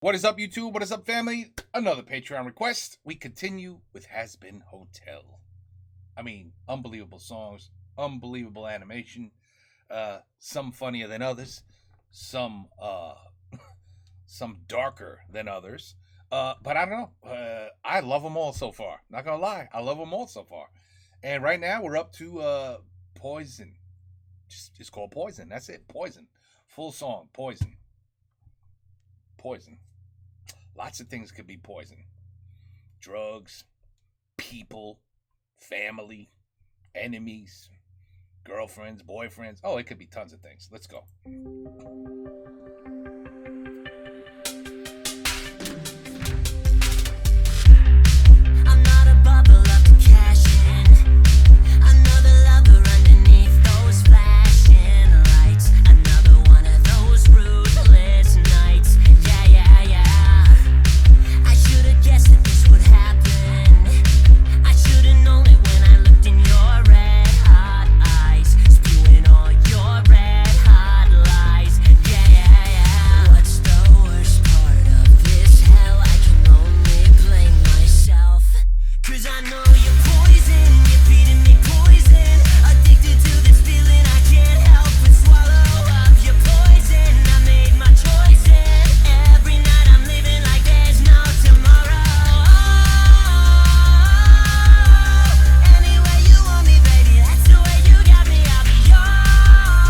What is up, YouTube? What is up, family? Another Patreon request. We continue with Hazbin Hotel. I mean, unbelievable songs, unbelievable animation. Some funnier than others, some some darker than others. But I don't know. I love them all so far. Not gonna lie, I love them all so far. And right now we're up to Poison. It's called Poison. That's it. Poison. Full song. Poison. Poison. Lots of things could be poison. Drugs, people, family, enemies, girlfriends, boyfriends. Oh, it could be tons of things. Let's go. I'm not a bubble up to cash in. Another lover underneath those flashing lights. Another one of those ruthless nights. Yeah. I should've guessed that this would happen. I should've known it when I looked in your red hot eyes, spewing all your red hot lies. Yeah. What's the worst part of this hell? I can only blame myself. 'Cause I know you're poison, you're feeding me poison. Addicted to this feeling, I can't help but swallow up your poison. I made my choices. Every night I'm living like there's no tomorrow. Any way you want me, baby, that's the way you got me, I'll be yours.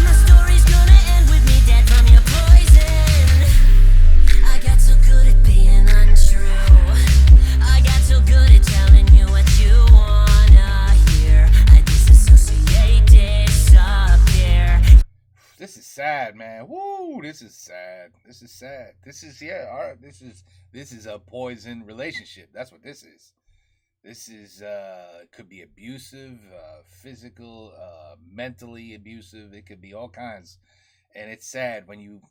My story's gonna end with me dead from your poison. I got so good at being untrue. I got so good at telling you what you wanna hear. I disassociate, disappear. This is sad, man. Woo! This is sad. This is sad. This is All right. This is a poison relationship. That's what this is. This is could be abusive, physical, mentally abusive. It could be all kinds, and it's sad when you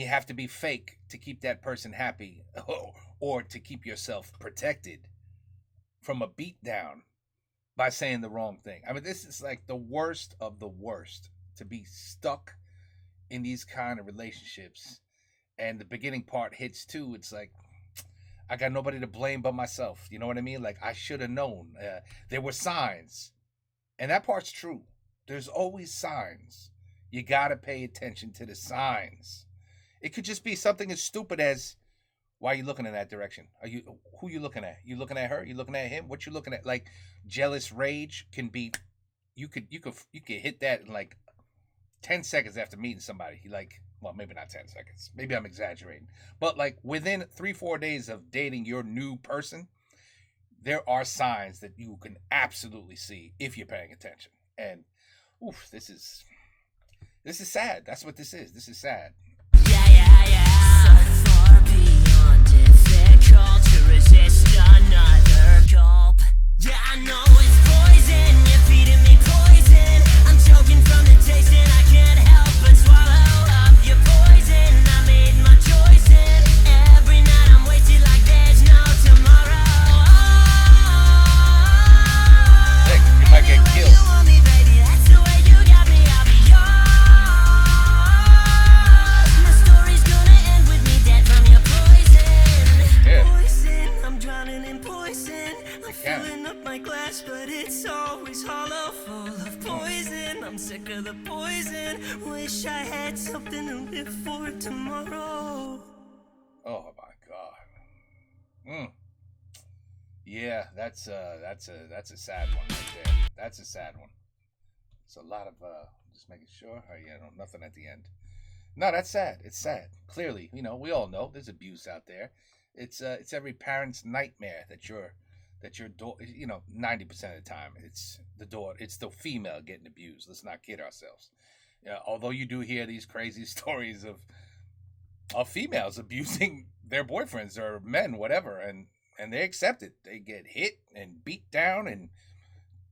have to be fake to keep that person happy, or to keep yourself protected from a beatdown by saying the wrong thing. I mean, this is like the worst of the worst, to be stuck in these kind of relationships. And the beginning part hits too. It's like, I got nobody to blame but myself. You know what I mean? Like, I should have known. There were signs. And that part's true. There's always signs. You got to pay attention to the signs. It could just be something as stupid as, why are you looking in that direction? Who you looking at? You looking at her? You looking at him? What you looking at? Like, jealous rage can be, you could hit that in like 10 seconds after meeting somebody. Well, maybe not 10 seconds. Maybe I'm exaggerating. But like within 3-4 days of dating your new person, there are signs that you can absolutely see if you're paying attention. And this is sad. That's what this is. This is sad. Yeah. So far beyond difficult to resist another gulp. Yeah, I know it's poison, you're feeding me poison. I'm choking from the taste and I can't help but swallow up your poison. I made my choices. Every night I'm wasted like there's no tomorrow. Heck, you might get Any way killed. you want me, baby, that's the way you got me, I'll be yours. My story's gonna end with me dead from your poison. Yeah. Poison, I'm drowning in poison. I'm Yeah. filling up my glass, but it's always hollow, full of poison. I'm sick of the poison. Wish I had something to live for tomorrow. Oh my God. Yeah, that's a sad one right there. That's a sad one. It's a lot of just making sure. Oh yeah, no, nothing at the end. No, that's sad. It's sad. Clearly, we all know there's abuse out there. It's every parent's nightmare that your daughter, 90% of the time it's the female getting abused. Let's not kid ourselves. Yeah, although you do hear these crazy stories of females abusing their boyfriends or men, whatever, and they accept it. They get hit and beat down and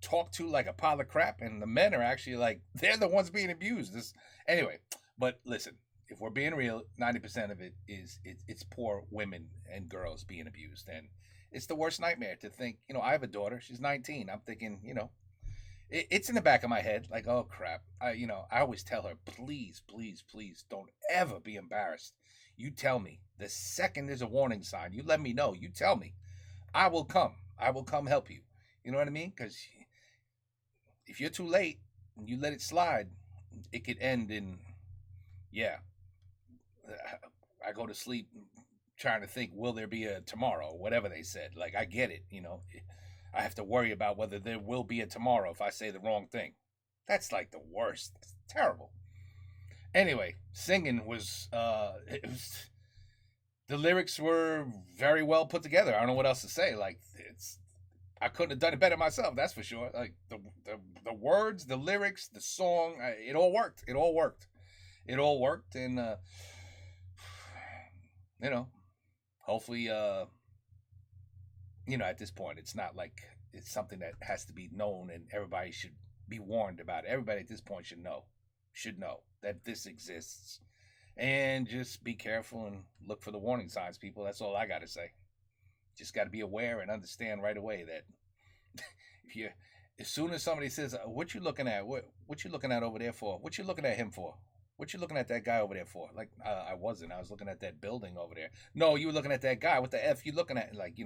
talked to like a pile of crap, and the men are actually like they're the ones being abused. Anyway. But listen, if we're being real, 90% of it is it's poor women and girls being abused, and it's the worst nightmare to think. I have a daughter. She's 19. I'm thinking, It's in the back of my head, like, oh crap. I always tell her, please, please, please, don't ever be embarrassed. You tell me the second there's a warning sign. You let me know. You tell me. I will come. I will come help you. You know what I mean? Because if you're too late and you let it slide, it could end in, yeah. I go to sleep trying to think, will there be a tomorrow? Whatever they said. Like, I get it. I have to worry about whether there will be a tomorrow if I say the wrong thing. That's like the worst. It's terrible. Anyway, singing was, the lyrics were very well put together. I don't know what else to say. Like, I couldn't have done it better myself. That's for sure. Like the words, the lyrics, the song, it all worked. It all worked. It all worked, and you know, hopefully, at this point, it's not like it's something that has to be known and everybody should be warned about it. Everybody at this point should know that this exists, and just be careful and look for the warning signs, people. That's all I got to say. Just got to be aware and understand right away that if you, as soon as somebody says, "What you looking at? What you looking at over there for? What you looking at him for? What you looking at that guy over there for?" Like, I wasn't. I was looking at that building over there. No, you were looking at that guy. What the F you looking at? Like,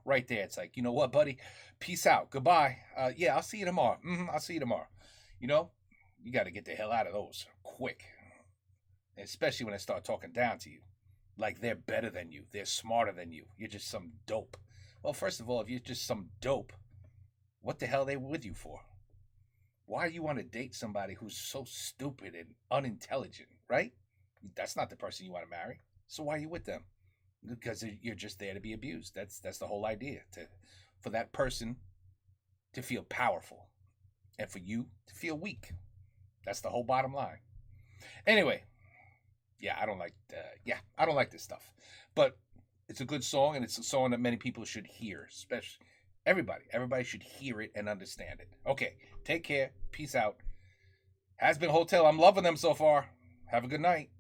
right there. It's like, you know what, buddy? Peace out. Goodbye. Yeah, I'll see you tomorrow. I'll see you tomorrow. You got to get the hell out of those quick. Especially when they start talking down to you. Like they're better than you. They're smarter than you. You're just some dope. Well, first of all, if you're just some dope, what the hell are they with you for? Why do you want to date somebody who's so stupid and unintelligent, right? That's not the person you want to marry. So why are you with them? Because you're just there to be abused. That's the whole idea. For that person to feel powerful and for you to feel weak. That's the whole bottom line. Anyway, I don't like this stuff. But it's a good song, and it's a song that many people should hear, especially everybody should hear it and understand it. Okay, take care. Peace out. Hazbin Hotel. I'm loving them so far. Have a good night.